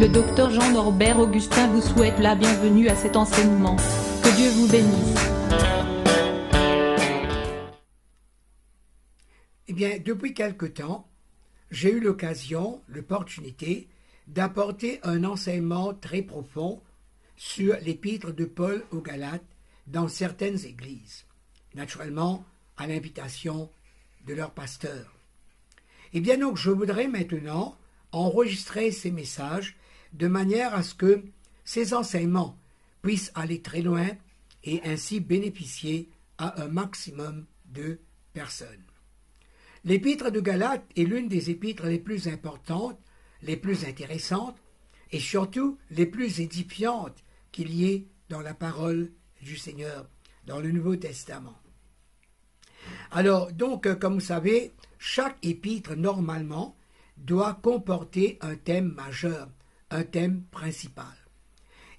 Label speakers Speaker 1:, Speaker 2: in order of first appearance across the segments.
Speaker 1: Le docteur Jean-Norbert Augustin vous souhaite la bienvenue à cet enseignement. Que Dieu vous bénisse.
Speaker 2: Eh bien, depuis quelque temps, j'ai eu l'occasion, l'opportunité d'apporter un enseignement très profond sur l'épître de Paul aux Galates dans certaines églises, naturellement à l'invitation de leur pasteur. Eh bien donc, je voudrais maintenant enregistrer ces messages de manière à ce que ces enseignements puissent aller très loin et ainsi bénéficier à un maximum de personnes. L'épître de Galates est l'une des épîtres les plus importantes, les plus intéressantes et surtout les plus édifiantes qu'il y ait dans la parole du Seigneur, dans le Nouveau Testament. Alors, donc, comme vous savez, chaque épître, normalement, doit comporter un thème majeur, un thème principal.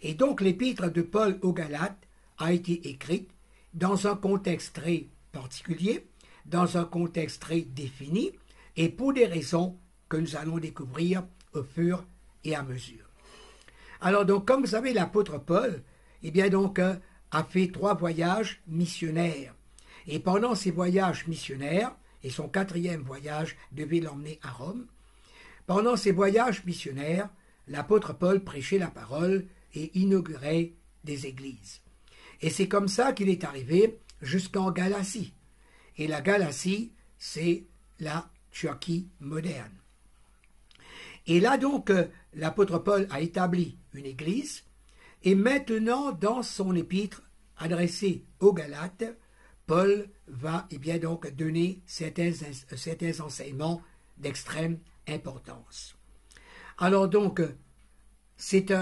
Speaker 2: Et donc, l'épître de Paul aux Galates a été écrite dans un contexte très particulier, dans un contexte très défini, et pour des raisons que nous allons découvrir au fur et à mesure. Alors donc, comme vous savez, l'apôtre Paul, eh bien donc, a fait 3 voyages missionnaires. Et pendant ces voyages missionnaires, et son 4e voyage devait l'emmener à Rome, pendant ces voyages missionnaires, l'apôtre Paul prêchait la parole et inaugurait des églises. Et c'est comme ça qu'il est arrivé jusqu'en Galatie. Et la Galatie, c'est la Turquie moderne. Et là donc, l'apôtre Paul a établi une église, et maintenant, dans son épître adressée aux Galates, Paul va bien donc donner certains enseignements d'extrême importance. Alors donc, c'est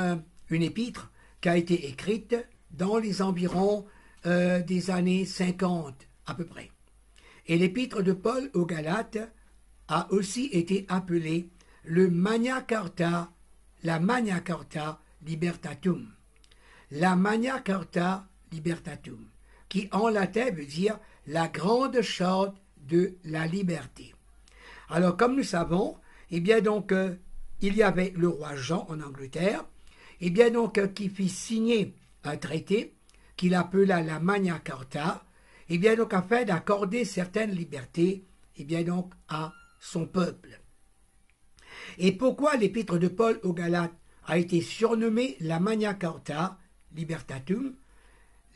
Speaker 2: une épître qui a été écrite dans les environs des années 50 à peu près. Et l'épître de Paul aux Galates a aussi été appelée le Magna Carta, la Magna Carta Libertatum. La Magna Carta Libertatum, qui en latin veut dire la grande charte de la liberté. Alors, comme nous savons, eh bien donc, il y avait le roi Jean en Angleterre, eh bien donc, qui fit signer un traité qu'il appela la Magna Carta, eh bien donc, afin d'accorder certaines libertés, eh bien donc, à son peuple. Et pourquoi l'épître de Paul aux Galates a été surnommée la Magna Carta Libertatum,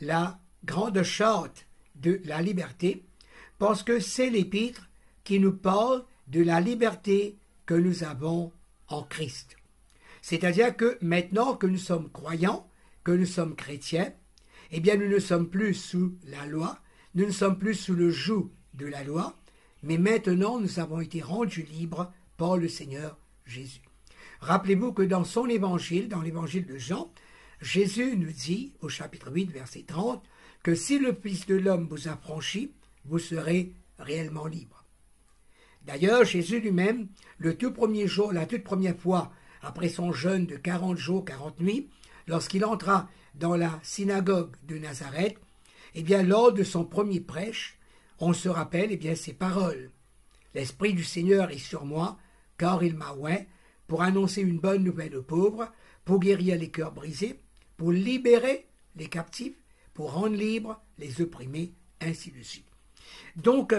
Speaker 2: la grande charte de la liberté? Parce que c'est l'épître qui nous parle de la liberté que nous avons en Christ. C'est-à-dire que maintenant que nous sommes croyants, que nous sommes chrétiens, eh bien nous ne sommes plus sous la loi, nous ne sommes plus sous le joug de la loi, mais maintenant nous avons été rendus libres par le Seigneur Jésus. Rappelez-vous que dans son évangile, dans l'évangile de Jean, Jésus nous dit, au chapitre 8, verset 30, que si le Fils de l'homme vous a franchi, vous serez réellement libre. D'ailleurs, Jésus lui-même, le tout premier jour, la toute première fois, après son jeûne de 40 jours, 40 nuits, lorsqu'il entra dans la synagogue de Nazareth, eh bien, lors de son premier prêche, on se rappelle, eh bien, ces paroles. L'Esprit du Seigneur est sur moi, car il m'a oint pour annoncer une bonne nouvelle aux pauvres, pour guérir les cœurs brisés, pour libérer les captifs, pour rendre libres les opprimés, ainsi de suite. Donc,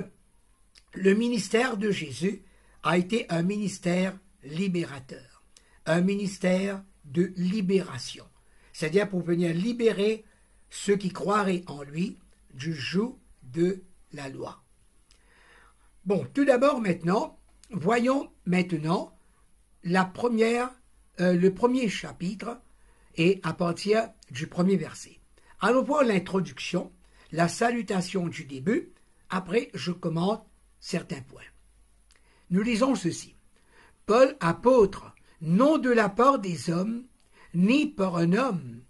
Speaker 2: le ministère de Jésus a été un ministère libérateur, un ministère de libération, c'est-à-dire pour venir libérer ceux qui croiraient en lui du joug de la loi. Bon, tout d'abord maintenant, voyons maintenant le premier chapitre et à partir du premier verset. Allons voir l'introduction, la salutation du début, après je commente certains points. Nous lisons ceci. Paul, apôtre, non de la part des hommes, ni par un homme,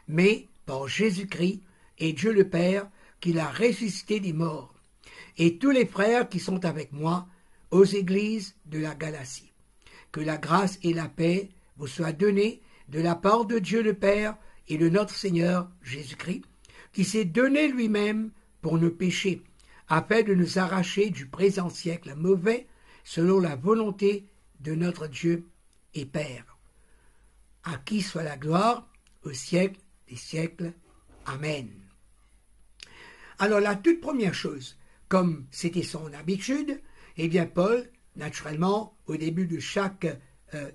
Speaker 2: mais par Jésus-Christ et Dieu le Père qui l'a ressuscité des morts, et tous les frères qui sont avec moi aux églises de la Galatie. Que la grâce et la paix vous soient données de la part de Dieu le Père et de notre Seigneur Jésus-Christ, qui s'est donné lui-même pour nos péchés, afin de nous arracher du présent siècle mauvais, selon la volonté de notre Dieu et Père. À qui soit la gloire au siècle des siècles. Amen. Alors la toute première chose, comme c'était son habitude, eh bien Paul, naturellement, au début de chaque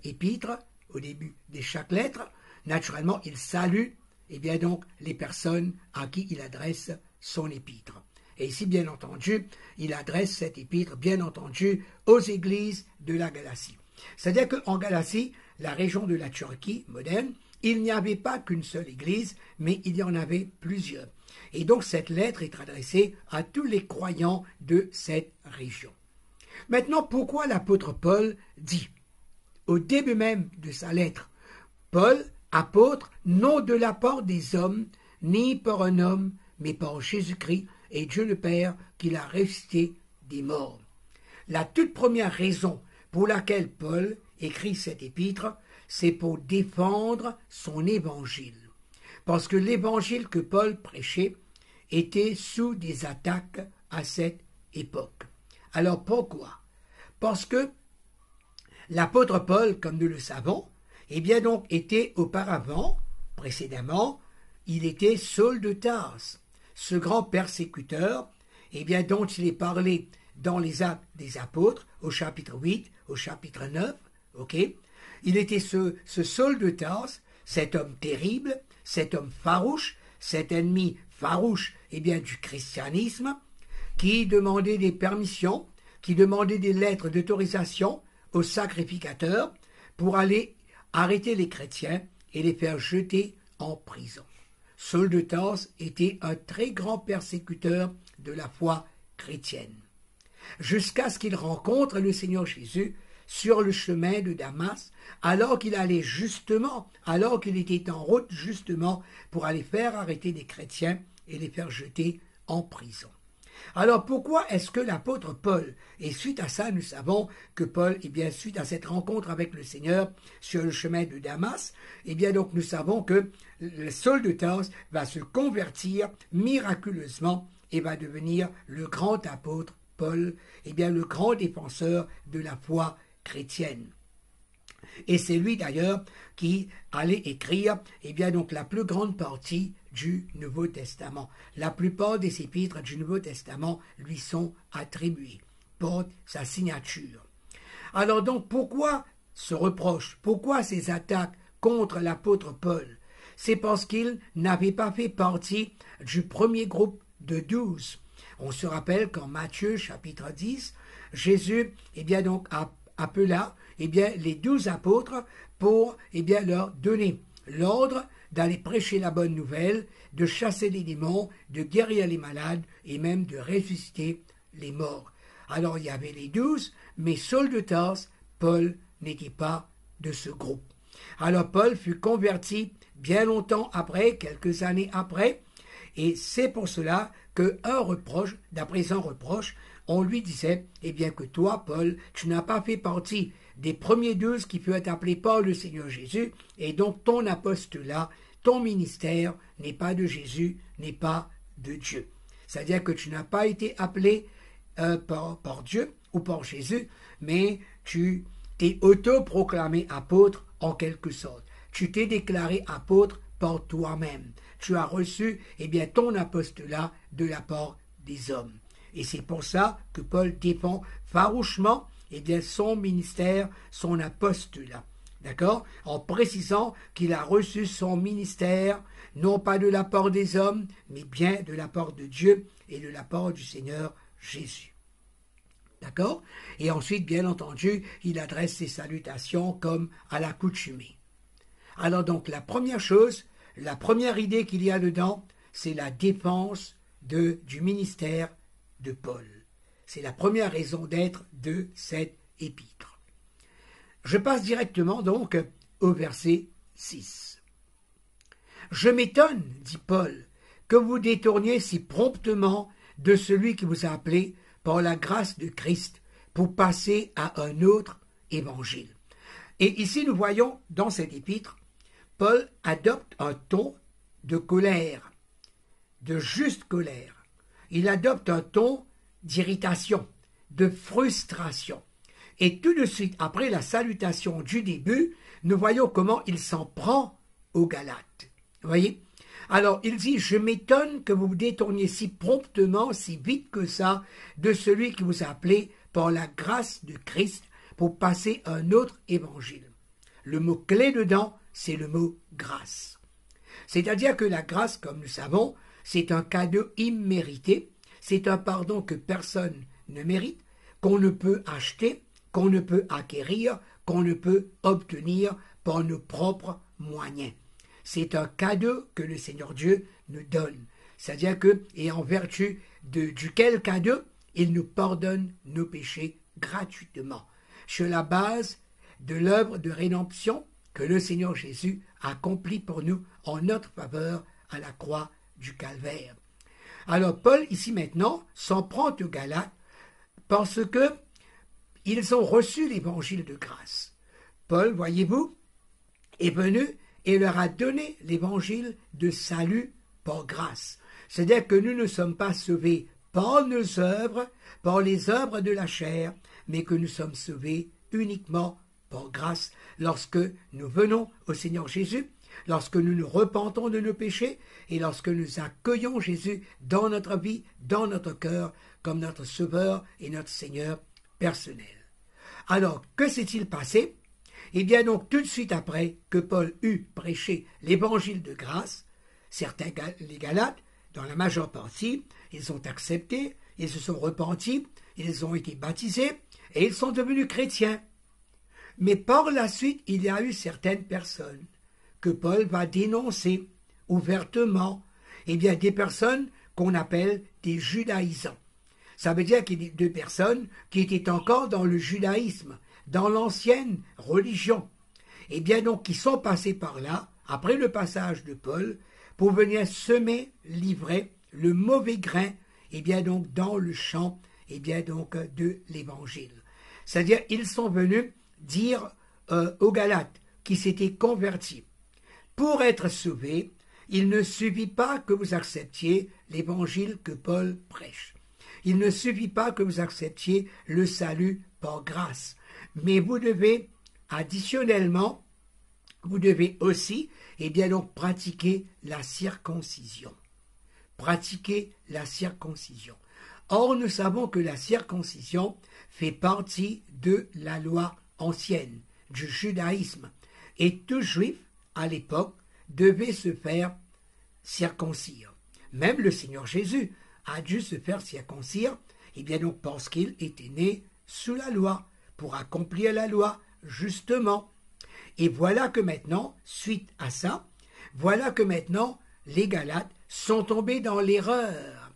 Speaker 2: épître, au début de chaque lettre, naturellement, il salue eh bien donc les personnes à qui il adresse son épître. Et ici, bien entendu, il adresse cet épître, bien entendu, aux églises de la Galatie. C'est-à-dire qu'en Galatie, la région de la Turquie moderne, il n'y avait pas qu'une seule église, mais il y en avait plusieurs. Et donc cette lettre est adressée à tous les croyants de cette région. Maintenant, pourquoi l'apôtre Paul dit, au début même de sa lettre, Paul, apôtre, non de la part des hommes, ni par un homme, mais par Jésus-Christ et Dieu le Père qui l'a ressuscité des morts. La toute première raison pour laquelle Paul écrit cet épître, c'est pour défendre son évangile. Parce que l'évangile que Paul prêchait était sous des attaques à cette époque. Alors pourquoi? Parce que l'apôtre Paul, comme nous le savons, eh bien donc était auparavant, précédemment, il était Saul de Tarse, ce grand persécuteur, eh bien dont il est parlé dans les Actes des Apôtres, au chapitre 8, au chapitre 9, ok? Il était ce Saul de Tarse, cet homme terrible, cet homme farouche, cet ennemi farouche, eh bien du christianisme, qui demandait des permissions, qui demandait des lettres d'autorisation aux sacrificateurs pour aller arrêter les chrétiens et les faire jeter en prison. Saul de Tarse était un très grand persécuteur de la foi chrétienne. Jusqu'à ce qu'il rencontre le Seigneur Jésus sur le chemin de Damas, alors qu'il allait justement, alors qu'il était en route justement pour aller faire arrêter des chrétiens et les faire jeter en prison. Alors pourquoi est-ce que l'apôtre Paul, et suite à ça nous savons que Paul, eh bien suite à cette rencontre avec le Seigneur sur le chemin de Damas, eh bien donc nous savons que le Saul de Tarse va se convertir miraculeusement et va devenir le grand apôtre Paul, eh bien le grand défenseur de la foi chrétienne. Et c'est lui d'ailleurs qui allait écrire eh bien donc la plus grande partie du Nouveau Testament. La plupart des épîtres du Nouveau Testament lui sont attribués, portent sa signature. Alors donc pourquoi ce reproche, pourquoi ces attaques contre l'apôtre Paul? C'est parce qu'il n'avait pas fait partie du premier groupe de 12. On se rappelle qu'en Matthieu chapitre 10, Jésus eh bien donc appela eh bien les 12 apôtres pour eh bien leur donner l'ordre d'aller prêcher la bonne nouvelle, de chasser les démons, de guérir les malades et même de ressusciter les morts. Alors il y avait les 12, mais Saul de Tarse, Paul n'était pas de ce groupe. Alors Paul fut converti bien longtemps après, quelques années après, et c'est pour cela qu'un reproche, d'après un reproche, on lui disait, eh bien que toi, Paul, tu n'as pas fait partie des premiers 12 qui furent appelés par le Seigneur Jésus, et donc ton apostolat, ton ministère n'est pas de Jésus, n'est pas de Dieu. C'est-à-dire que tu n'as pas été appelé par Dieu ou par Jésus, mais tu t'es autoproclamé apôtre en quelque sorte. Tu t'es déclaré apôtre par toi-même. Tu as reçu eh bien, ton apostolat de la part des hommes. Et c'est pour ça que Paul défend farouchement eh bien, son ministère, son apostolat. D'accord? En précisant qu'il a reçu son ministère, non pas de la part des hommes, mais bien de la part de Dieu et de la part du Seigneur Jésus. D'accord? Et ensuite, bien entendu, il adresse ses salutations comme à l'accoutumée. Alors donc, la première chose, la première idée qu'il y a dedans, c'est la défense du ministère de Paul. C'est la première raison d'être de cette épître. Je passe directement donc au verset 6. « Je m'étonne, dit Paul, que vous détourniez si promptement de celui qui vous a appelé par la grâce de Christ pour passer à un autre évangile. » Et ici nous voyons dans cet épître, Paul adopte un ton de colère, de juste colère. Il adopte un ton d'irritation, de frustration. Et tout de suite, après la salutation du début, nous voyons comment il s'en prend aux Galates. Vous voyez? Alors, il dit, je m'étonne que vous vous détourniez si promptement, si vite que ça, de celui qui vous a appelé par la grâce de Christ pour passer à un autre évangile. Le mot clé dedans, c'est le mot grâce. C'est-à-dire que la grâce, comme nous savons, c'est un cadeau immérité, c'est un pardon que personne ne mérite, qu'on ne peut acheter, qu'on ne peut acquérir, qu'on ne peut obtenir par nos propres moyens. C'est un cadeau que le Seigneur Dieu nous donne. C'est-à-dire que, et en vertu duquel cadeau, il nous pardonne nos péchés gratuitement, sur la base de l'œuvre de rédemption que le Seigneur Jésus a accomplie pour nous en notre faveur à la croix du Calvaire. Alors Paul, ici maintenant, s'en prend aux Galates parce que ils ont reçu l'évangile de grâce. Paul, voyez-vous, est venu et leur a donné l'évangile de salut par grâce. C'est-à-dire que nous ne sommes pas sauvés par nos œuvres, par les œuvres de la chair, mais que nous sommes sauvés uniquement par grâce lorsque nous venons au Seigneur Jésus, lorsque nous nous repentons de nos péchés et lorsque nous accueillons Jésus dans notre vie, dans notre cœur, comme notre Sauveur et notre Seigneur personnel. Alors, que s'est-il passé? Eh bien donc, tout de suite après que Paul eut prêché l'évangile de grâce, certains, les Galates, dans la majeure partie, ils ont accepté, ils se sont repentis, ils ont été baptisés et ils sont devenus chrétiens. Mais par la suite, il y a eu certaines personnes que Paul va dénoncer ouvertement, eh bien des personnes qu'on appelle des judaïsants. Ça veut dire qu'il y a deux personnes qui étaient encore dans le judaïsme, dans l'ancienne religion, et bien donc qui sont passés par là, après le passage de Paul, pour venir semer, livrer le mauvais grain, et bien donc dans le champ, et bien donc de l'évangile. C'est-à-dire, ils sont venus dire aux Galates qui s'étaient convertis, pour être sauvés, il ne suffit pas que vous acceptiez l'évangile que Paul prêche. Il ne suffit pas que vous acceptiez le salut par grâce. Mais vous devez, additionnellement, vous devez aussi, eh bien donc, pratiquer la circoncision. Pratiquer la circoncision. Or, nous savons que la circoncision fait partie de la loi ancienne, du judaïsme. Et tout juif, à l'époque, devait se faire circoncire. Même le Seigneur Jésus a dû se faire circoncire, et bien donc parce qu'il était né sous la loi, pour accomplir la loi, justement. Et voilà que maintenant, suite à ça, voilà que maintenant, les Galates sont tombés dans l'erreur,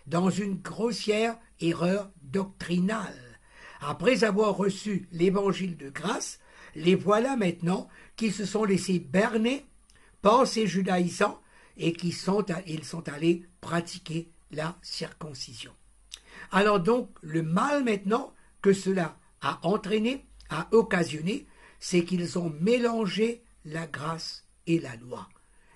Speaker 2: dans une grossière erreur doctrinale. Après avoir reçu l'évangile de grâce, les voilà maintenant qui se sont laissés berner par ces judaïsants et ils sont allés pratiquer la circoncision. Alors donc, le mal maintenant que cela a entraîné, a occasionné, c'est qu'ils ont mélangé la grâce et la loi.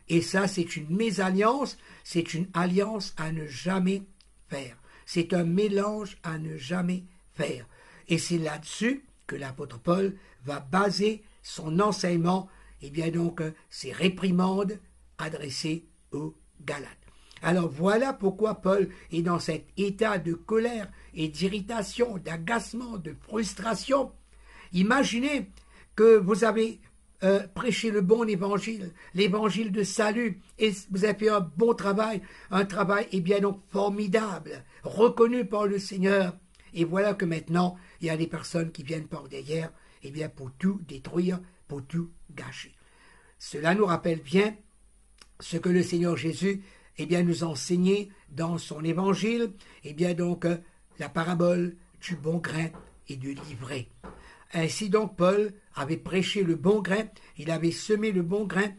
Speaker 2: Et ça, c'est une mésalliance, c'est une alliance à ne jamais faire. C'est un mélange à ne jamais faire. Et c'est là-dessus que l'apôtre Paul va baser son enseignement, et bien donc ses réprimandes adressées aux Galates. Alors voilà pourquoi Paul est dans cet état de colère et d'irritation, d'agacement, de frustration. Imaginez que vous avez prêché le bon évangile, l'évangile de salut, et vous avez fait un bon travail, un travail et bien donc formidable, reconnu par le Seigneur. Et voilà que maintenant, il y a des personnes qui viennent par derrière, et bien pour tout détruire, pour tout gâcher. Cela nous rappelle bien ce que le Seigneur Jésus nous enseignait dans son évangile, donc la parabole du bon grain et du l'ivraie. Ainsi donc Paul avait prêché le bon grain, il avait semé le bon grain,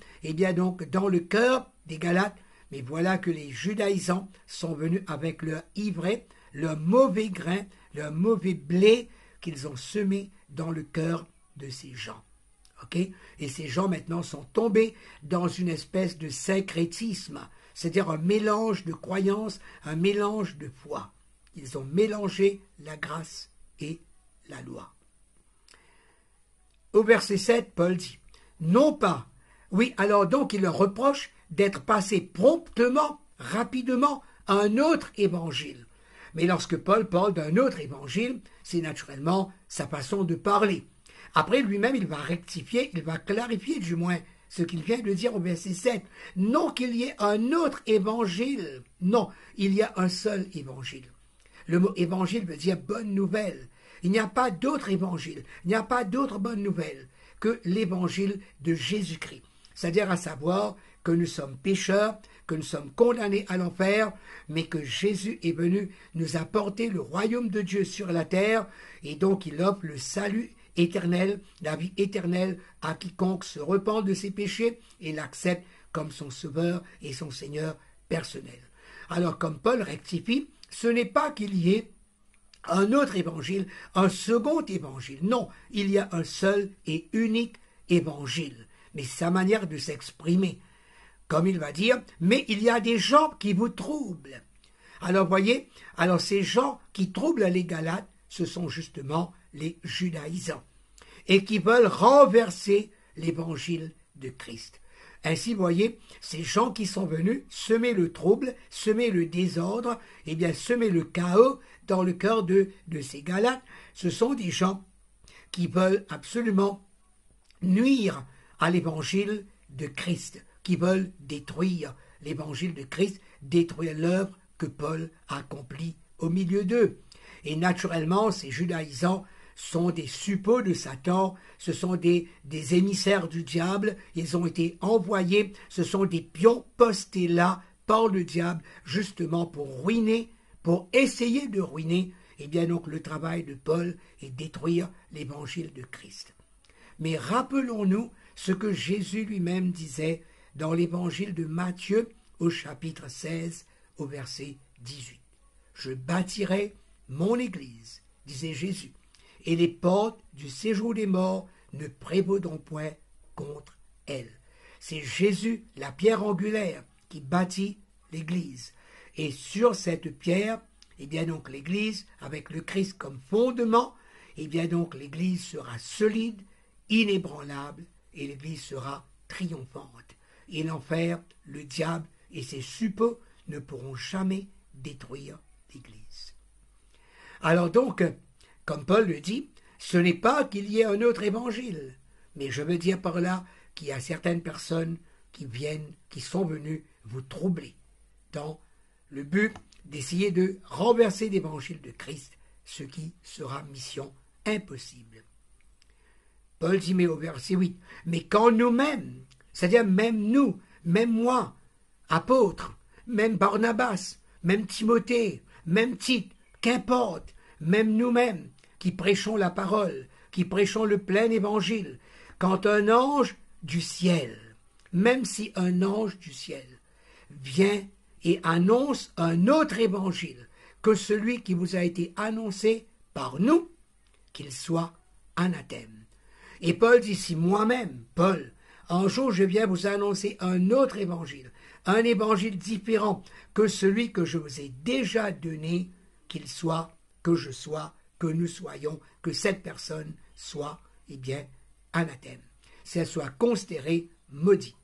Speaker 2: donc dans le cœur des Galates, mais voilà que les judaïsants sont venus avec leur ivraie, leur mauvais grain, leur mauvais blé qu'ils ont semé dans le cœur de ces gens. Okay? Et ces gens maintenant sont tombés dans une espèce de syncrétisme, c'est-à-dire un mélange de croyances, un mélange de foi. Ils ont mélangé la grâce et la loi. au verset 7, Paul dit, non pas. Oui, alors donc il leur reproche d'être passé promptement, rapidement, à un autre évangile. Mais lorsque Paul parle d'un autre évangile, c'est naturellement sa façon de parler. Après, lui-même, il va rectifier, il va clarifier du moins ce qu'il vient de dire au verset 7. Non qu'il y ait un autre évangile. Non, il y a un seul évangile. Le mot évangile veut dire bonne nouvelle. Il n'y a pas d'autre évangile, il n'y a pas d'autre bonne nouvelle que l'évangile de Jésus-Christ. C'est-à-dire à savoir que nous sommes pécheurs, que nous sommes condamnés à l'enfer, mais que Jésus est venu nous apporter le royaume de Dieu sur la terre, et donc il offre le salut éternel, la vie éternelle à quiconque se repent de ses péchés et l'accepte comme son sauveur et son Seigneur personnel. Alors comme Paul rectifie, ce n'est pas qu'il y ait un autre évangile, un second évangile. Non, il y a un seul et unique évangile. Mais sa manière de s'exprimer, comme il va dire, mais il y a des gens qui vous troublent. Alors voyez, alors ces gens qui troublent les Galates, ce sont justement les judaïsants, et qui veulent renverser l'évangile de Christ. Ainsi, voyez, ces gens qui sont venus semer le trouble, semer le désordre, et bien semer le chaos dans le cœur de ces Galates, ce sont des gens qui veulent absolument nuire à l'évangile de Christ, qui veulent détruire l'évangile de Christ, détruire l'œuvre que Paul a accomplie au milieu d'eux. Et naturellement, ces judaïsants sont des suppôts de Satan, ce sont des émissaires du diable, ils ont été envoyés, ce sont des pions postés là par le diable, justement pour ruiner, pour essayer de ruiner, et bien donc le travail de Paul et détruire l'évangile de Christ. Mais rappelons-nous ce que Jésus lui-même disait dans l'évangile de Matthieu au chapitre 16 au verset 18. « Je bâtirai mon église, disait Jésus, et les portes du séjour des morts ne prévaudront point contre elle. » C'est Jésus, la pierre angulaire, qui bâtit l'église. Et sur cette pierre, eh bien donc l'église, avec le Christ comme fondement, eh bien donc l'église sera solide, inébranlable, et l'église sera triomphante. Et l'enfer, le diable et ses suppôts ne pourront jamais détruire l'église. Alors donc, comme Paul le dit, ce n'est pas qu'il y ait un autre évangile, mais je veux dire par là qu'il y a certaines personnes qui sont venues vous troubler dans le but d'essayer de renverser l'évangile de Christ, ce qui sera mission impossible. Paul dit, mais au verset 8, mais quand nous-mêmes, c'est-à-dire même nous, même moi, apôtres, même Barnabas, même Timothée, même Tite, qu'importe, même nous-mêmes, qui prêchons la parole, qui prêchons le plein évangile, quand un ange du ciel, même si un ange du ciel vient et annonce un autre évangile que celui qui vous a été annoncé par nous, qu'il soit anathème. Et Paul dit, si moi-même, Paul, un jour je viens vous annoncer un autre évangile, un évangile différent que celui que je vous ai déjà donné, qu'il soit, que je sois, que nous soyons, que cette personne soit, eh bien, anathème, qu'elle soit considérée maudite.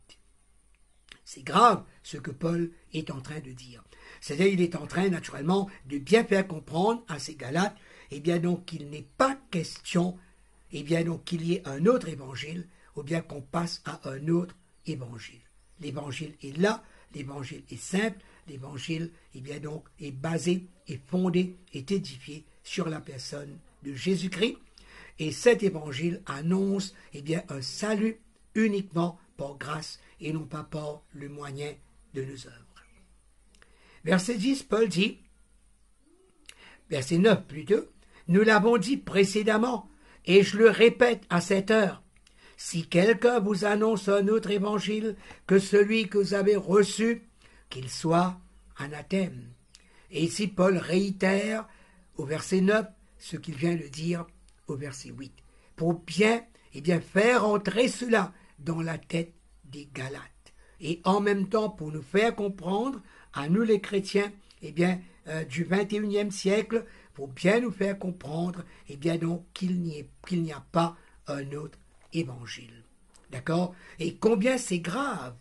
Speaker 2: C'est grave ce que Paul est en train de dire. C'est-à-dire il est en train naturellement de bien faire comprendre à ces Galates, eh bien donc qu'il n'est pas question, eh bien donc qu'il y ait un autre évangile, ou bien qu'on passe à un autre évangile. L'évangile est là, l'évangile est simple, l'évangile, eh bien donc, est basé, est fondé, est édifié sur la personne de Jésus-Christ. Et cet évangile annonce, eh bien, un salut uniquement par grâce et non pas par le moyen de nos œuvres. Verset 10, Paul dit, verset 9 plutôt, « Nous l'avons dit précédemment, et je le répète à cette heure, si quelqu'un vous annonce un autre évangile que celui que vous avez reçu, qu'il soit anathème. » Et ici, Paul réitère au verset 9 ce qu'il vient de dire au verset 8, pour bien, eh bien faire entrer cela dans la tête des Galates. Et en même temps, pour nous faire comprendre, à nous les chrétiens, eh bien, du 21e siècle, pour bien nous faire comprendre, eh bien donc qu'il n'y a pas un autre évangile. D'accord? Et combien c'est grave,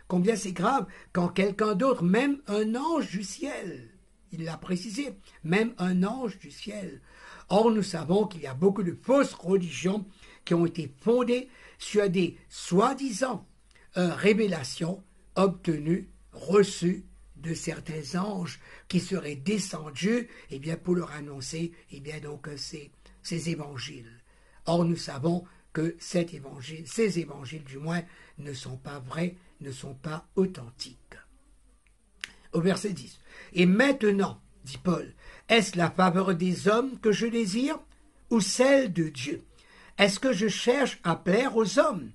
Speaker 2: combien c'est grave quand quelqu'un d'autre, même un ange du ciel, il l'a précisé, même un ange du ciel. Or, nous savons qu'il y a beaucoup de fausses religions qui ont été fondées sur des soi-disant révélations obtenues, reçues de certains anges qui seraient descendus pour leur annoncer ces évangiles. Or, nous savons que ces évangiles du moins, ne sont pas vrais, ne sont pas authentiques. Au verset 10. Et maintenant, dit Paul, est-ce la faveur des hommes que je désire ou celle de Dieu? Est-ce que je cherche à plaire aux hommes?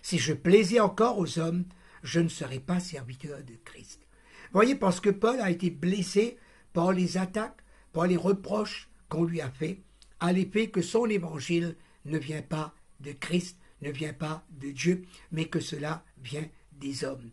Speaker 2: Si je plaisais encore aux hommes, je ne serais pas serviteur de Christ. Voyez, parce que Paul a été blessé par les attaques, par les reproches qu'on lui a fait, à l'effet que son évangile ne vient pas de Christ, ne vient pas de Dieu, mais que cela vient des hommes.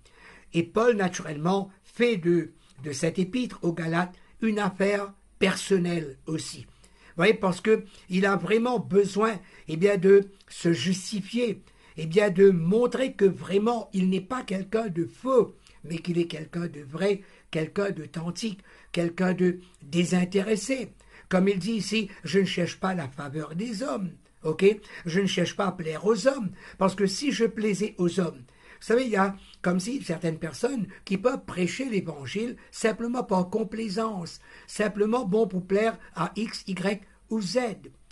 Speaker 2: Et Paul, naturellement, fait de cette épître aux Galates une affaire personnelle aussi. Vous voyez, parce qu'il a vraiment besoin de se justifier, de montrer que vraiment il n'est pas quelqu'un de faux, mais qu'il est quelqu'un de vrai, quelqu'un d'authentique, quelqu'un de désintéressé. Comme il dit ici, je ne cherche pas la faveur des hommes. Ok, je ne cherche pas à plaire aux hommes, parce que si je plaisais aux hommes, vous savez, il y a comme si certaines personnes qui peuvent prêcher l'évangile simplement par complaisance, simplement pour plaire à X, Y ou Z,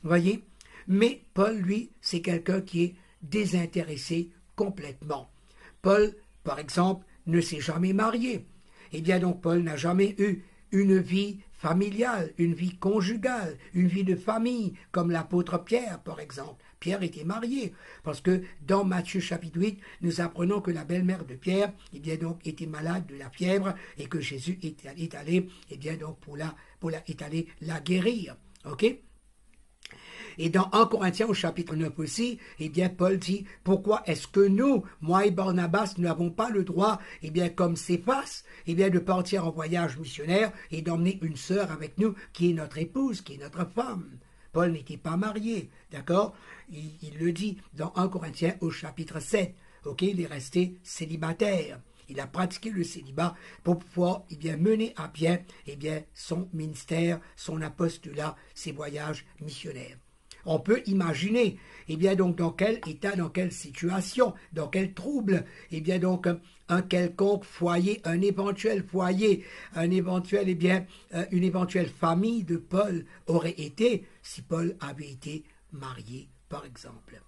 Speaker 2: voyez. Mais Paul, lui, c'est quelqu'un qui est désintéressé complètement. Paul, par exemple, ne s'est jamais marié. Donc Paul n'a jamais eu une vie familiale, une vie conjugale, une vie de famille, comme l'apôtre Pierre, par exemple. Pierre était marié, parce que dans Matthieu chapitre 8, nous apprenons que la belle-mère de Pierre, était malade de la fièvre, et que Jésus est allé, est allé la guérir. Ok? Et dans 1 Corinthiens au chapitre 9 aussi, Paul dit, pourquoi est-ce que nous, moi et Barnabas, n'avons pas le droit, comme Céphas, de partir en voyage missionnaire et d'emmener une sœur avec nous, qui est notre épouse, qui est notre femme. Paul n'était pas marié, d'accord? Il le dit dans 1 Corinthiens au chapitre 7, ok? Il est resté célibataire. Il a pratiqué le célibat pour pouvoir mener à bien son ministère, son apostolat, ses voyages missionnaires. On peut imaginer, dans quel état, dans quelle situation, dans quel trouble, un quelconque foyer, un éventuel foyer, une éventuelle famille de Paul aurait été si Paul avait été marié, par exemple.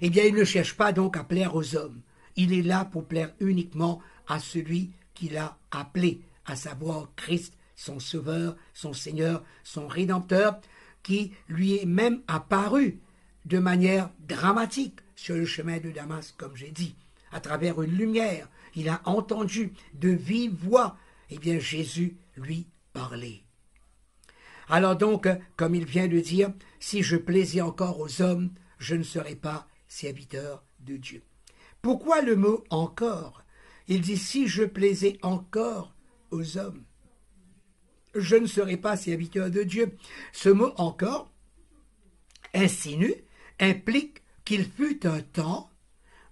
Speaker 2: Il ne cherche pas donc à plaire aux hommes. Il est là pour plaire uniquement à celui qui l'a appelé, à savoir Christ, son Sauveur, son Seigneur, son Rédempteur, qui lui est même apparu de manière dramatique sur le chemin de Damas, comme j'ai dit, à travers une lumière. Il a entendu de vive voix, Jésus lui parler. Alors donc, comme il vient de dire, si je plaisais encore aux hommes, je ne serais pas serviteur de Dieu. Pourquoi le mot encore? Il dit si je plaisais encore aux hommes, je ne serai pas serviteur de Dieu. Ce mot encore implique qu'il fut un temps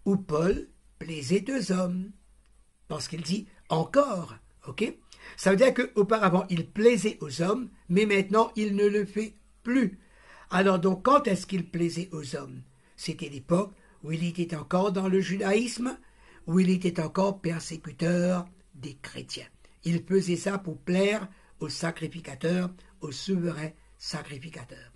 Speaker 2: où Paul plaisait aux hommes. Parce qu'il dit encore, ok? Ça veut dire qu'auparavant il plaisait aux hommes, mais maintenant il ne le fait plus. Alors donc quand est-ce qu'il plaisait aux hommes? C'était l'époque où il était encore dans le judaïsme, où il était encore persécuteur des chrétiens. Il faisait ça pour plaire au sacrificateur, au souverain sacrificateur.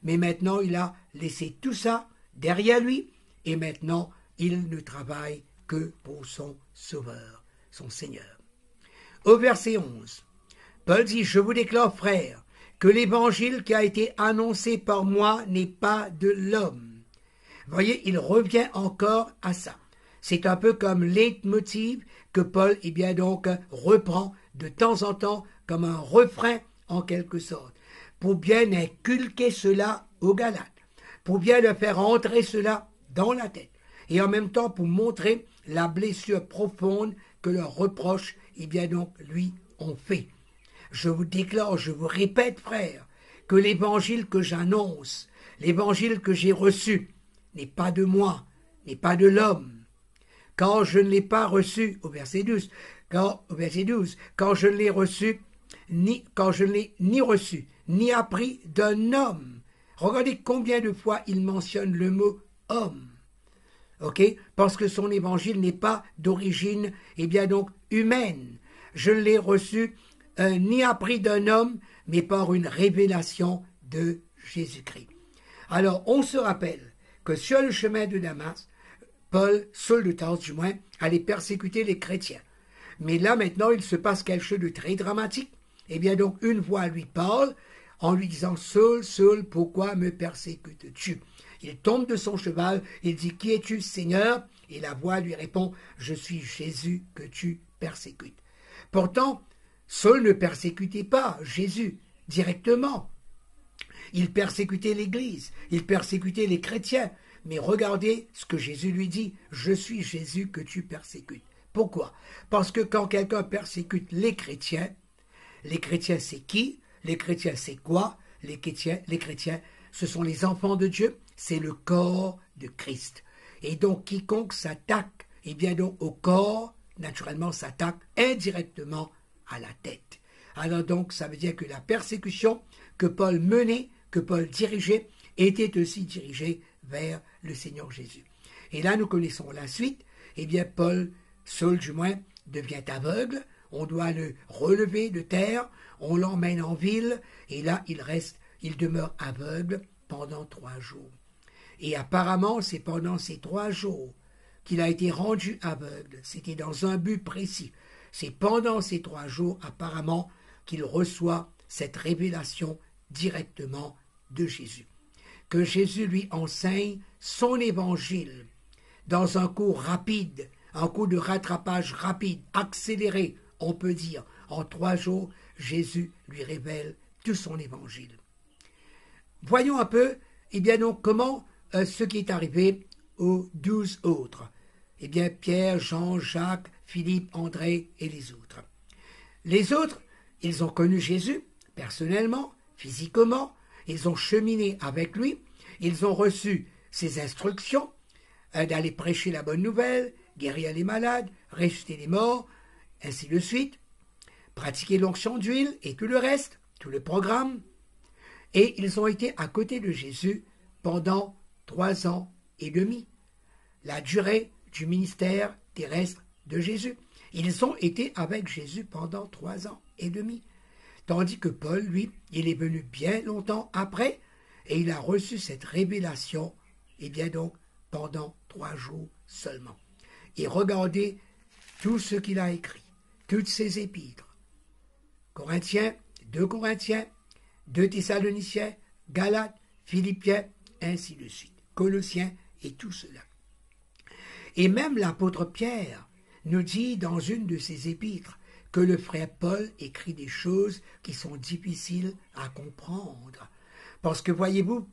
Speaker 2: Mais maintenant, il a laissé tout ça derrière lui, et maintenant, il ne travaille que pour son Sauveur, son Seigneur. Au verset 11, Paul dit, « Je vous déclare, frères, que l'évangile qui a été annoncé par moi n'est pas de l'homme. » Voyez, il revient encore à ça. C'est un peu comme leitmotiv que Paul reprend de temps en temps comme un refrain en quelque sorte, pour bien inculquer cela aux Galates, pour bien leur faire entrer cela dans la tête, et en même temps pour montrer la blessure profonde que leurs reproches lui ont fait. Je vous déclare, je vous répète, frères, que l'évangile que j'annonce, l'évangile que j'ai reçu, n'est pas de moi, n'est pas de l'homme. Quand je ne l'ai pas reçu, au verset 12, quand je ne l'ai reçu, quand je ne l'ai ni reçu, ni appris d'un homme. Regardez combien de fois il mentionne le mot homme. Parce que son évangile n'est pas d'origine, donc humaine. Je ne l'ai reçu ni appris d'un homme, mais par une révélation de Jésus-Christ. Alors, on se rappelle que sur le chemin de Damas, Paul, Saul de Tarse du moins, allait persécuter les chrétiens. Mais là, maintenant, il se passe quelque chose de très dramatique. Donc, une voix lui parle en lui disant « Saul, Saul, pourquoi me persécutes-tu » Il tombe de son cheval, il dit « Qui es-tu, Seigneur ?» Et la voix lui répond « Je suis Jésus que tu persécutes. » Pourtant, Saul ne persécutait pas Jésus directement. Il persécutait l'Église, il persécutait les chrétiens. Mais regardez ce que Jésus lui dit, « Je suis Jésus que tu persécutes. » Pourquoi? Parce que quand quelqu'un persécute les chrétiens, c'est qui? Les chrétiens, c'est quoi? Les chrétiens, ce sont les enfants de Dieu, c'est le corps de Christ. Et donc, quiconque s'attaque, donc au corps, naturellement, s'attaque indirectement à la tête. Alors donc, ça veut dire que la persécution que Paul menait, que Paul dirigeait, était aussi dirigée vers le Seigneur Jésus. Et là, nous connaissons la suite. Paul, Saul du moins, devient aveugle. On doit le relever de terre. On l'emmène en ville. Et là, il demeure aveugle pendant 3 jours. Et apparemment, c'est pendant ces 3 jours qu'il a été rendu aveugle. C'était dans un but précis. C'est pendant ces 3 jours, apparemment, qu'il reçoit cette révélation directement de Jésus. Que Jésus lui enseigne son évangile dans un cours rapide, un cours de rattrapage rapide, accéléré, on peut dire. En 3 jours, Jésus lui révèle tout son évangile. Voyons un peu, donc, comment ce qui est arrivé aux 12 autres. Pierre, Jean, Jacques, Philippe, André et les autres. Les autres, ils ont connu Jésus personnellement, physiquement, ils ont cheminé avec lui, ils ont reçu ses instructions d'aller prêcher la bonne nouvelle, guérir les malades, ressusciter les morts, ainsi de suite, pratiquer l'onction d'huile et tout le reste, tout le programme. Et ils ont été à côté de Jésus pendant 3 ans et demi, la durée du ministère terrestre de Jésus. Ils ont été avec Jésus pendant 3 ans et demi. Tandis que Paul, lui, il est venu bien longtemps après et il a reçu cette révélation, donc, pendant 3 jours seulement. Et regardez tout ce qu'il a écrit, toutes ses épîtres. Corinthiens, 2 Thessaloniciens, Galates, Philippiens, ainsi de suite. Colossiens et tout cela. Et même l'apôtre Pierre nous dit dans une de ses épîtres que le frère Paul écrit des choses qui sont difficiles à comprendre. Parce que voyez-vous,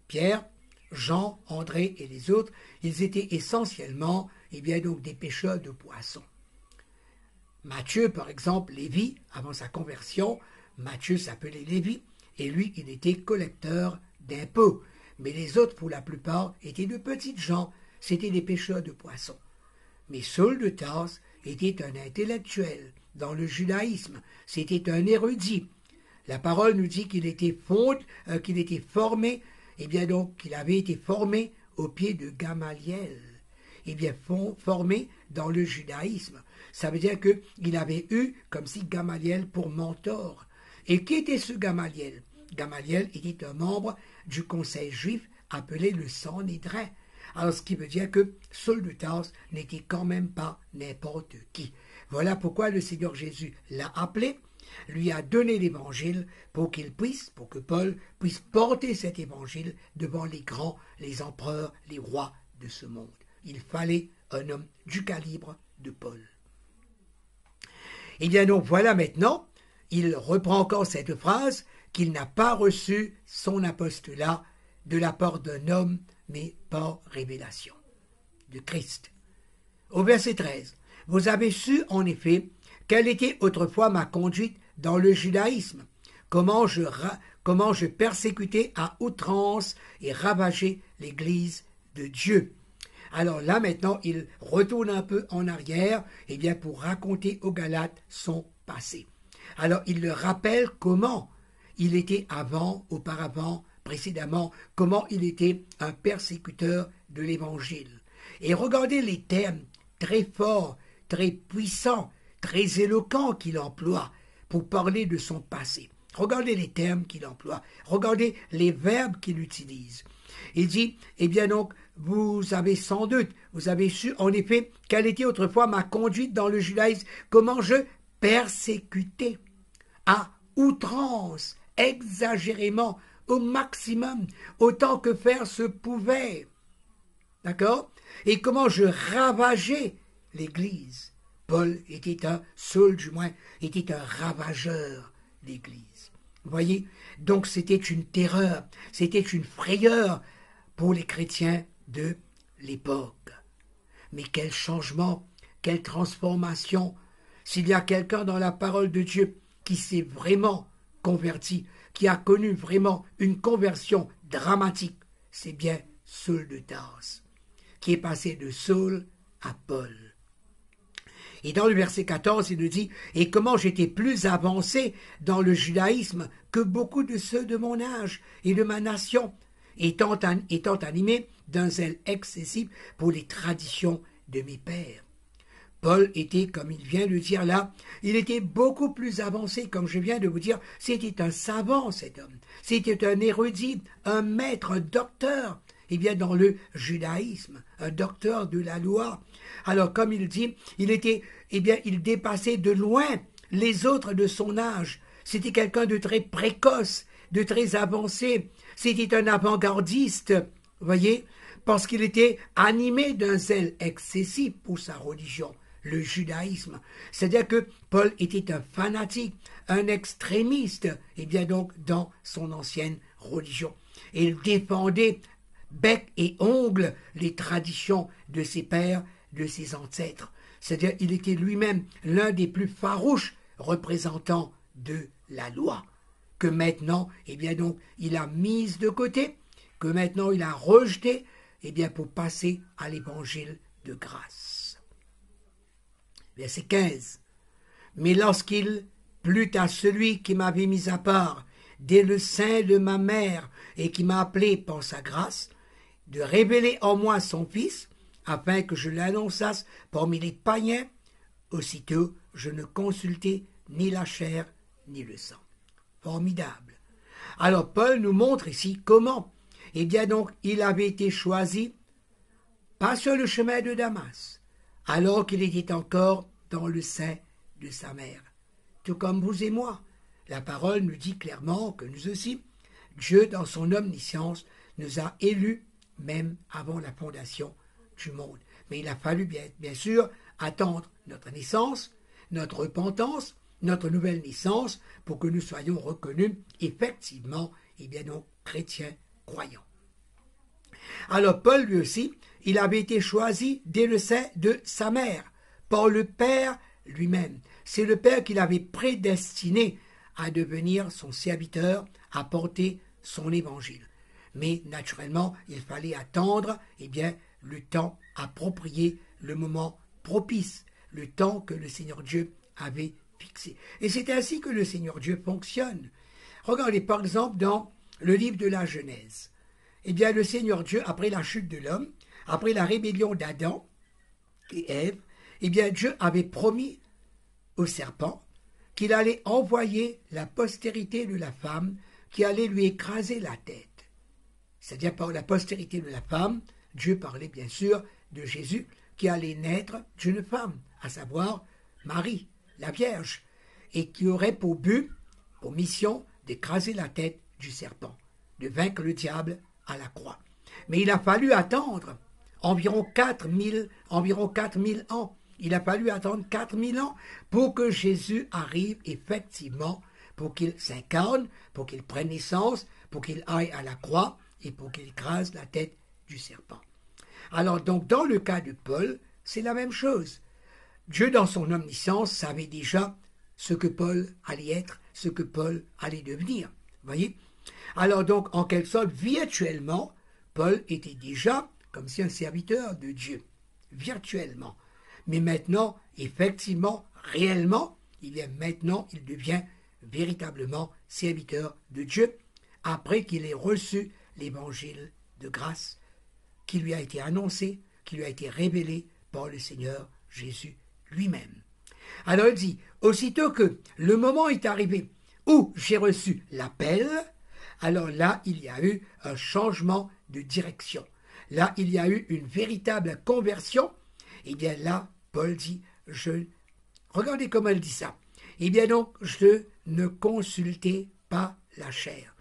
Speaker 2: Pierre, Jean, André et les autres, ils étaient essentiellement donc des pêcheurs de poissons. Matthieu, par exemple, Lévi, avant sa conversion, Matthieu s'appelait Lévi, et lui, il était collecteur d'impôts. Mais les autres, pour la plupart, étaient de petites gens, c'étaient des pêcheurs de poissons. Mais Saul de Tarse était un intellectuel dans le judaïsme, c'était un érudit. La parole nous dit qu'il était formé, donc qu'il avait été formé au pied de Gamaliel. Formé dans le judaïsme. Ça veut dire qu'il avait eu comme si Gamaliel pour mentor. Et qui était ce Gamaliel? Gamaliel était un membre du conseil juif appelé le Sanhédrin. Alors ce qui veut dire que Saul de Tarse n'était quand même pas n'importe qui. Voilà pourquoi le Seigneur Jésus l'a appelé, lui a donné l'évangile pour que Paul puisse porter cet évangile devant les grands, les empereurs, les rois de ce monde. Il fallait un homme du calibre de Paul. Donc voilà maintenant, il reprend encore cette phrase qu'il n'a pas reçu son apostolat de la part d'un homme, mais par révélation de Christ. Au verset 13, « Vous avez su en effet quelle était autrefois ma conduite dans le judaïsme, comment je comment je persécutais à outrance et ravageais l'Église de Dieu. Alors là, maintenant, il retourne un peu en arrière, eh bien, pour raconter aux Galates son passé. Alors, il leur rappelle comment il était auparavant, précédemment, comment il était un persécuteur de l'Évangile. Et regardez les termes très forts, très puissants, très éloquents qu'il emploie pour parler de son passé. Regardez les termes qu'il emploie, regardez les verbes qu'il utilise. Il dit, eh bien donc, vous avez su en effet quelle était autrefois ma conduite dans le judaïsme, comment je persécutais à outrance, exagérément, au maximum, autant que faire se pouvait. D'accord? Et comment je ravageais l'Église. Saul du moins, était un ravageur d'Église. Vous voyez? Donc c'était une terreur, c'était une frayeur pour les chrétiens de l'époque. Mais quel changement, quelle transformation! S'il y a quelqu'un dans la parole de Dieu qui s'est vraiment converti, qui a connu vraiment une conversion dramatique, c'est bien Saul de Tarse, qui est passé de Saul à Paul. Et dans le verset 14, il nous dit « Et comment j'étais plus avancé dans le judaïsme que beaucoup de ceux de mon âge et de ma nation, étant animé d'un zèle excessif pour les traditions de mes pères. » Paul était, comme il vient de le dire là, il était beaucoup plus avancé, comme je viens de vous dire, c'était un savant cet homme, c'était un érudit, un maître, un docteur, eh bien dans le judaïsme, un docteur de la loi. Alors comme il dit, il dépassait de loin les autres de son âge, c'était quelqu'un de très précoce, de très avancé, c'était un avant-gardiste, vous voyez, parce qu'il était animé d'un zèle excessif pour sa religion, le judaïsme. C'est-à-dire que Paul était un fanatique, un extrémiste, et bien donc dans son ancienne religion. Et il défendait bec et ongle les traditions de ses pères, de ses ancêtres. C'est-à-dire qu'il était lui-même l'un des plus farouches représentants de la loi, que maintenant, eh bien donc, il a mise de côté, que maintenant il a rejeté, eh bien pour passer à l'évangile de grâce. Verset 15. Mais lorsqu'il plut à celui qui m'avait mis à part dès le sein de ma mère et qui m'a appelé par sa grâce, de révéler en moi son Fils, afin que je l'annonçasse parmi les païens, aussitôt je ne consultai ni la chair ni le sang. Formidable. Alors Paul nous montre ici comment, eh bien donc, il avait été choisi, pas sur le chemin de Damas, alors qu'il était encore dans le sein de sa mère. Tout comme vous et moi. La parole nous dit clairement que nous aussi, Dieu, dans son omniscience, nous a élus même avant la fondation du monde. Mais il a fallu bien sûr attendre notre naissance, notre repentance, notre nouvelle naissance, pour que nous soyons reconnus effectivement, eh bien donc, chrétiens croyants. Alors Paul lui aussi, il avait été choisi dès le sein de sa mère, par le Père lui-même. C'est le Père qui l'avait prédestiné à devenir son serviteur, à porter son évangile. Mais naturellement, il fallait attendre eh bien, le temps approprié, le moment propice, le temps que le Seigneur Dieu avait fixé. Et c'est ainsi que le Seigneur Dieu fonctionne. Regardez par exemple dans le livre de la Genèse. Eh bien, le Seigneur Dieu, après la chute de l'homme, après la rébellion d'Adam et Ève, eh bien, Dieu avait promis au serpent qu'il allait envoyer la postérité de la femme qui allait lui écraser la tête. C'est-à-dire par la postérité de la femme, Dieu parlait bien sûr de Jésus qui allait naître d'une femme, à savoir Marie, la Vierge, et qui aurait pour but, pour mission, d'écraser la tête du serpent, de vaincre le diable à la croix. Mais il a fallu attendre environ 4000 ans. Il a fallu attendre 4000 ans pour que Jésus arrive effectivement, pour qu'il s'incarne, pour qu'il prenne naissance, pour qu'il aille à la croix et pour qu'il écrase la tête du serpent. Alors donc dans le cas de Paul, c'est la même chose. Dieu dans son omniscience savait déjà ce que Paul allait être, ce que Paul allait devenir. Voyez ? Alors donc, en quelque sorte, virtuellement, Paul était déjà comme si un serviteur de Dieu, virtuellement. Mais maintenant, effectivement, réellement, il devient véritablement serviteur de Dieu, après qu'il ait reçu l'évangile de grâce qui lui a été annoncé, qui lui a été révélé par le Seigneur Jésus lui-même. Alors il dit, aussitôt que le moment est arrivé où j'ai reçu l'appel, alors là, il y a eu un changement de direction. Là, il y a eu une véritable conversion. Et bien là, Paul dit, regardez comment il dit ça. Eh bien donc, je ne consultais pas la chair.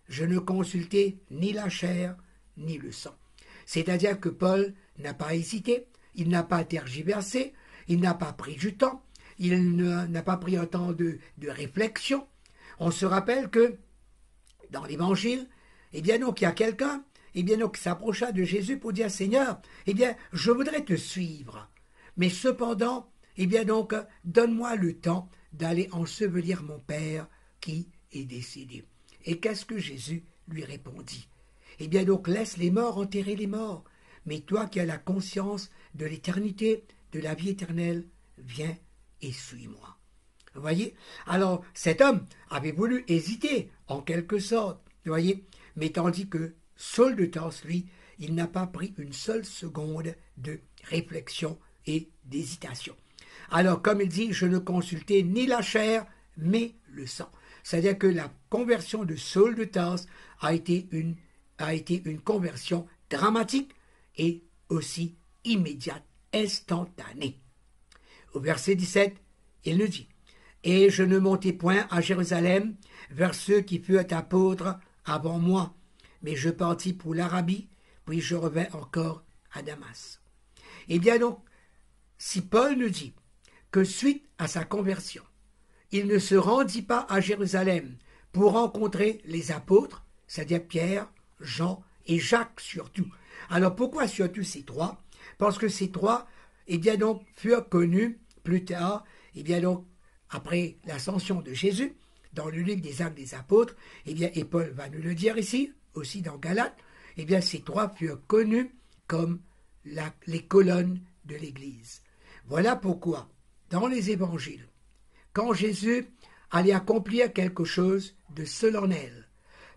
Speaker 2: Je ne consultais ni la chair, ni le sang. C'est-à-dire que Paul n'a pas hésité, il n'a pas tergiversé, il n'a pas pris du temps, il n'a pas pris un temps de réflexion. On se rappelle que dans l'Évangile, eh bien donc il y a quelqu'un, eh bien donc qui s'approcha de Jésus pour dire Seigneur, eh bien je voudrais te suivre, mais cependant, eh bien donc donne-moi le temps d'aller ensevelir mon père qui est décédé. Et qu'est-ce que Jésus lui répondit? Eh bien donc laisse les morts enterrer les morts, mais toi qui as la conscience de l'éternité, de la vie éternelle, viens et suis-moi. Vous voyez? Alors cet homme avait voulu hésiter, en quelque sorte, vous voyez? Mais tandis que Saul de Tarse, lui, il n'a pas pris une seule seconde de réflexion et d'hésitation. Alors, comme il dit, je ne consultais ni la chair, mais le sang. C'est-à-dire que la conversion de Saul de Tarse a été une conversion dramatique et aussi immédiate, instantanée. Au verset 17, il nous dit « Et je ne montai point à Jérusalem vers ceux qui furent apôtres avant moi, mais je partis pour l'Arabie, puis je revins encore à Damas. » Eh bien donc, si Paul nous dit que suite à sa conversion, il ne se rendit pas à Jérusalem pour rencontrer les apôtres, c'est-à-dire Pierre, Jean et Jacques surtout. Alors pourquoi surtout ces trois? Parce que ces trois, eh bien donc, furent connus plus tard, eh bien donc, après l'ascension de Jésus, dans le livre des Actes des Apôtres, eh bien, et Paul va nous le dire ici, aussi dans Galates, eh bien ces trois furent connus comme les colonnes de l'Église. Voilà pourquoi, dans les évangiles, quand Jésus allait accomplir quelque chose de solennel,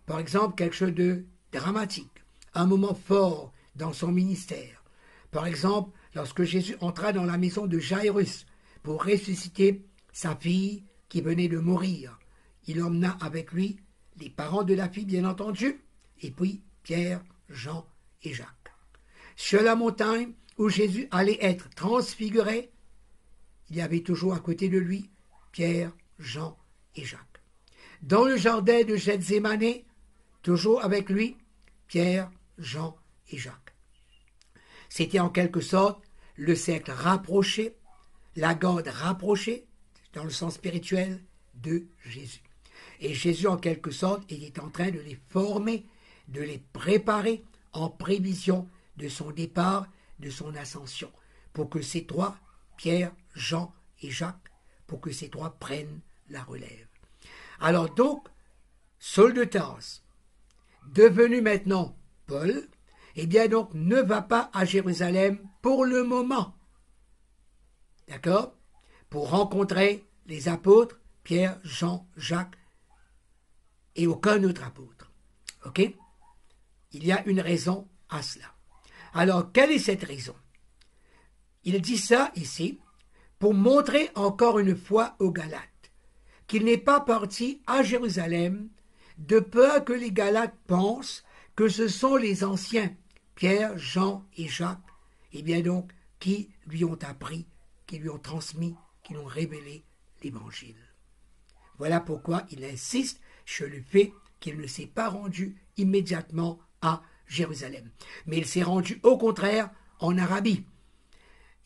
Speaker 2: par exemple quelque chose de dramatique, un moment fort dans son ministère, par exemple lorsque Jésus entra dans la maison de Jairus pour ressusciter sa fille qui venait de mourir, il emmena avec lui les parents de la fille bien entendu, et puis Pierre, Jean et Jacques. Sur la montagne où Jésus allait être transfiguré, il y avait toujours à côté de lui Pierre, Jean et Jacques. Dans le jardin de Gethsémane, toujours avec lui Pierre, Jean et Jacques. C'était en quelque sorte le cercle rapproché, la garde rapprochée, dans le sens spirituel, de Jésus. Et Jésus, en quelque sorte, était en train de les former, de les préparer en prévision de son départ, de son ascension, pour que ces trois, Pierre, Jean et Jacques, pour que ces trois prennent la relève. Alors donc, Saul de Tarse, devenu maintenant Paul, eh bien donc ne va pas à Jérusalem pour le moment. D'accord? Pour rencontrer les apôtres, Pierre, Jean, Jacques et aucun autre apôtre. Ok? Il y a une raison à cela. Alors, quelle est cette raison? Il dit ça ici pour montrer encore une fois aux Galates qu'il n'est pas parti à Jérusalem de peur que les Galates pensent que ce sont les anciens, Pierre, Jean et Jacques, et bien donc, qui lui ont appris, qui lui ont transmis, qui lui ont révélé l'Évangile. Voilà pourquoi il insiste sur le fait qu'il ne s'est pas rendu immédiatement à Jérusalem. Mais il s'est rendu au contraire en Arabie.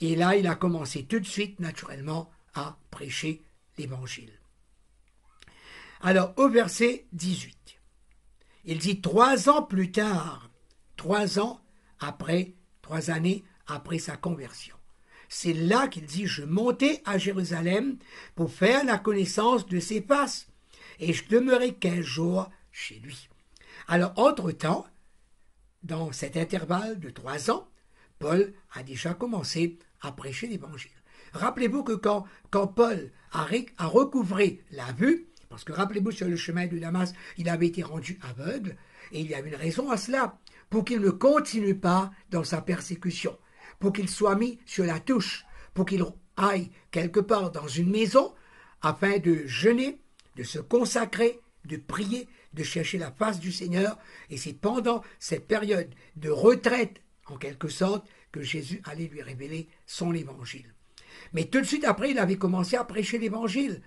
Speaker 2: Et là, il a commencé tout de suite, naturellement, à prêcher l'Évangile. Alors, au verset 18, il dit 3 ans plus tard, 3 années après sa conversion. C'est là qu'il dit, je montai à Jérusalem pour faire la connaissance de ses passes, et je demeurai 15 jours chez lui. Alors, entre-temps, dans cet intervalle de 3 ans, Paul a déjà commencé à prêcher l'Évangile. Rappelez-vous que quand Paul a recouvré la vue, parce que rappelez-vous, sur le chemin de Damas, il avait été rendu aveugle, et il y avait une raison à cela, pour qu'il ne continue pas dans sa persécution, pour qu'il soit mis sur la touche, pour qu'il aille quelque part dans une maison, afin de jeûner, de se consacrer, de prier, de chercher la face du Seigneur, et c'est pendant cette période de retraite, en quelque sorte, que Jésus allait lui révéler son évangile. Mais tout de suite après, il avait commencé à prêcher l'évangile.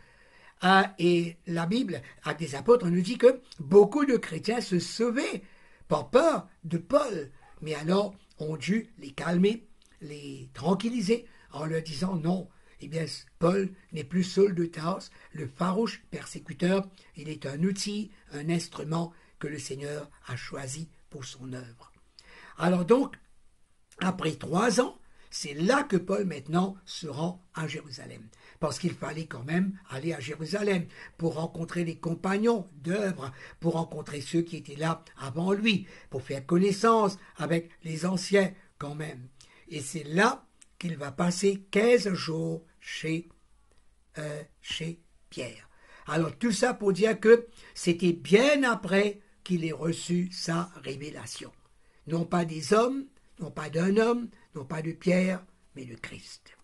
Speaker 2: Et la Bible, Actes des Apôtres, nous dit que beaucoup de chrétiens se sauvaient par peur de Paul. Mais alors, on dut les calmer, les tranquilliser, en leur disant non. Eh bien, Paul n'est plus Saul de Tarse, le farouche persécuteur. Il est un outil, un instrument que le Seigneur a choisi pour son œuvre. Alors donc, après 3 ans, c'est là que Paul maintenant se rend à Jérusalem. Parce qu'il fallait quand même aller à Jérusalem pour rencontrer les compagnons d'œuvre, pour rencontrer ceux qui étaient là avant lui, pour faire connaissance avec les anciens quand même. Et c'est là qu'il va passer 15 jours chez Pierre. Alors tout ça pour dire que c'était bien après qu'il ait reçu sa révélation. Non pas des hommes, non pas d'un homme, non pas de Pierre, mais de Christ.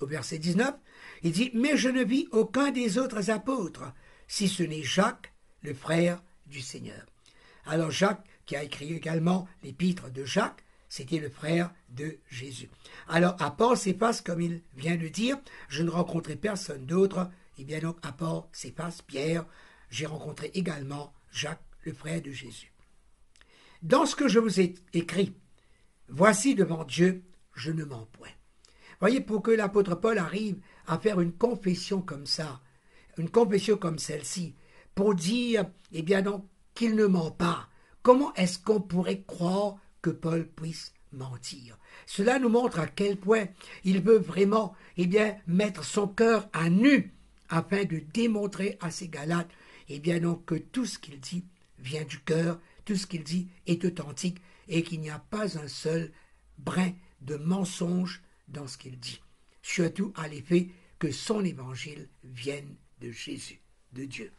Speaker 2: Au verset 19, il dit « Mais je ne vis aucun des autres apôtres, si ce n'est Jacques, le frère du Seigneur. » Alors Jacques, qui a écrit également l'épître de Jacques, c'était le frère de Jésus. Alors à part Céphas, comme il vient de dire, je ne rencontrai personne d'autre, et bien donc à part Céphas, Pierre, j'ai rencontré également Jacques, le frère de Jésus. Dans ce que je vous ai écrit, voici devant Dieu, je ne mens point. Voyez, pour que l'apôtre Paul arrive à faire une confession comme ça, une confession comme celle-ci, pour dire, eh bien donc, qu'il ne ment pas, comment est-ce qu'on pourrait croire que Paul puisse mentir? Cela nous montre à quel point il veut vraiment, eh bien, mettre son cœur à nu, afin de démontrer à ces Galates, eh bien donc, que tout ce qu'il dit vient du cœur, tout ce qu'il dit est authentique, et qu'il n'y a pas un seul brin de mensonge dans ce qu'il dit, surtout à l'effet que son évangile vienne de Jésus, de Dieu.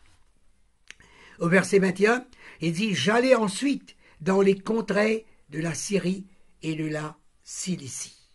Speaker 2: Au verset 21, il dit « J'allais ensuite dans les contrées de la Syrie et de la Cilicie.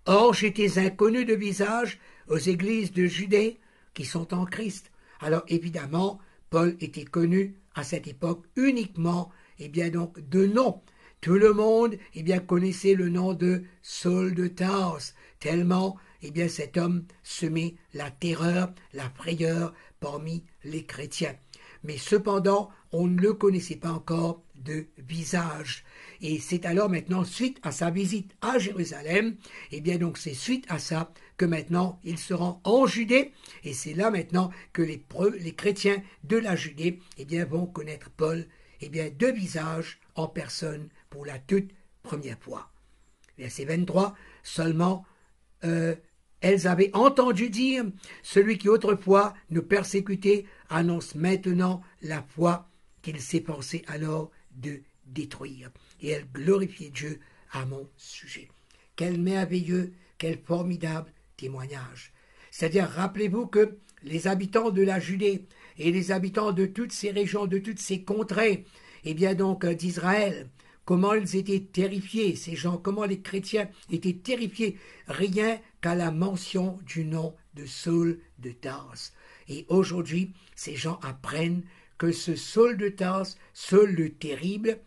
Speaker 2: Or, j'étais inconnu de visage aux églises de Judée qui sont en Christ. » Alors évidemment, Paul était connu à cette époque uniquement, eh bien donc, de nom. Tout le monde eh bien, connaissait le nom de Saul de Tarse, tellement eh bien, cet homme semait la terreur, la frayeur parmi les chrétiens. Mais cependant, on ne le connaissait pas encore de visage. Et c'est alors maintenant, suite à sa visite à Jérusalem, eh bien donc c'est suite à ça que maintenant il se rend en Judée, et c'est là maintenant que les chrétiens de la Judée eh bien, vont connaître Paul eh bien, de visage en personne pour la toute première fois. Verset 23, seulement elles avaient entendu dire, celui qui autrefois nous persécutait annonce maintenant la foi qu'il s'efforçait alors de détruire. Et elles glorifiaient Dieu à mon sujet. Quel merveilleux, quel formidable témoignage. C'est-à-dire, rappelez-vous que les habitants de la Judée et les habitants de toutes ces régions, de toutes ces contrées, eh bien donc d'Israël, comment ils étaient terrifiés, ces gens, comment les chrétiens étaient terrifiés, rien qu'à la mention du nom de Saul de Tarse. Et aujourd'hui, ces gens apprennent que ce Saul de Tarse, Saul le terrible,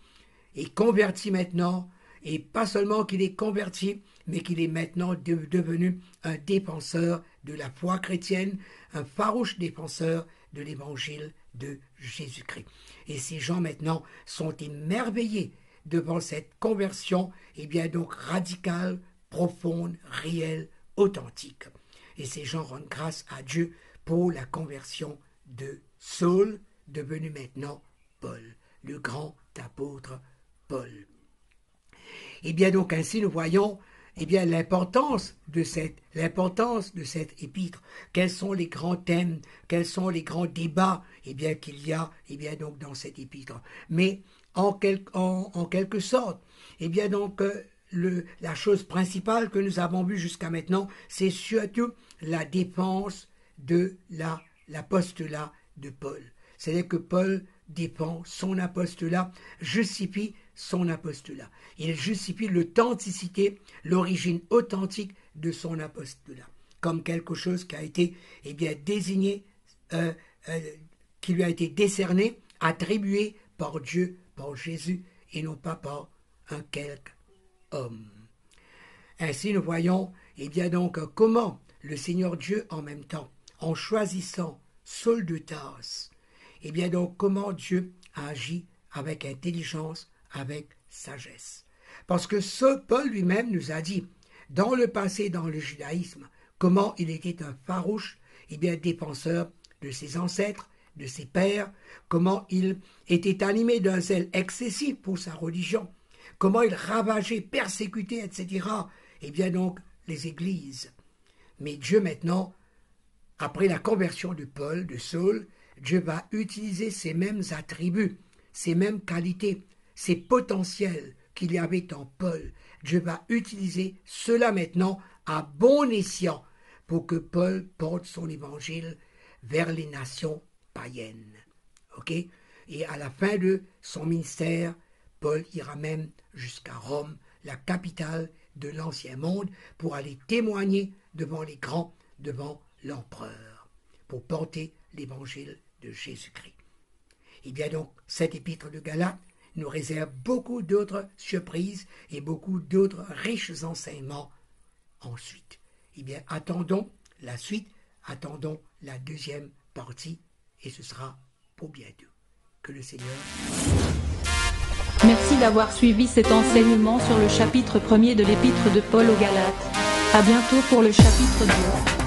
Speaker 2: est converti maintenant, et pas seulement qu'il est converti, mais qu'il est maintenant devenu un défenseur de la foi chrétienne, un farouche défenseur de l'évangile de Jésus-Christ. Et ces gens maintenant sont émerveillés devant cette conversion, eh bien donc radicale, profonde, réelle, authentique. Et ces gens rendent grâce à Dieu pour la conversion de Saul, devenu maintenant Paul, le grand apôtre Paul. Et bien donc ainsi nous voyons eh bien, l'importance de cette épître. Quels sont les grands thèmes, quels sont les grands débats, eh bien, qu'il y a, eh bien, donc, dans cette épître. Mais, en quelque sorte, eh bien, donc, la chose principale que nous avons vue jusqu'à maintenant, c'est surtout la défense de l'apostolat de Paul. C'est-à-dire que Paul défend son apostolat, justifie son apostolat. Il justifie l'authenticité, l'origine authentique de son apostolat, comme quelque chose qui a été eh bien, désigné, qui lui a été décerné, attribué par Dieu, par Jésus, et non pas par un quelque homme. Ainsi, nous voyons eh bien donc comment le Seigneur Dieu, en même temps, en choisissant Saul de Tarse, eh bien donc comment Dieu a agi avec intelligence, avec sagesse. Parce que Paul lui-même nous a dit, dans le passé, dans le judaïsme, comment il était un farouche eh bien, défenseur de ses ancêtres, de ses pères, comment il était animé d'un zèle excessif pour sa religion, comment il ravageait, persécutait, etc., eh bien donc les églises. Mais Dieu maintenant, après la conversion de Paul, de Saul, Dieu va utiliser ces mêmes attributs, ces mêmes qualités, ces potentiels qu'il y avait en Paul. Dieu va utiliser cela maintenant à bon escient pour que Paul porte son évangile vers les nations païennes. Ok? Et à la fin de son ministère, Paul ira même jusqu'à Rome, la capitale de l'ancien monde, pour aller témoigner devant les grands, devant l'empereur, pour porter l'évangile de Jésus-Christ. Et bien donc, cette épître de Galates nous réserve beaucoup d'autres surprises et beaucoup d'autres riches enseignements ensuite. Eh bien, attendons la suite, attendons la deuxième partie, et ce sera pour bientôt. Que le Seigneur...
Speaker 1: Merci d'avoir suivi cet enseignement sur le chapitre 1er de l'épître de Paul aux Galates. À bientôt pour le chapitre 2.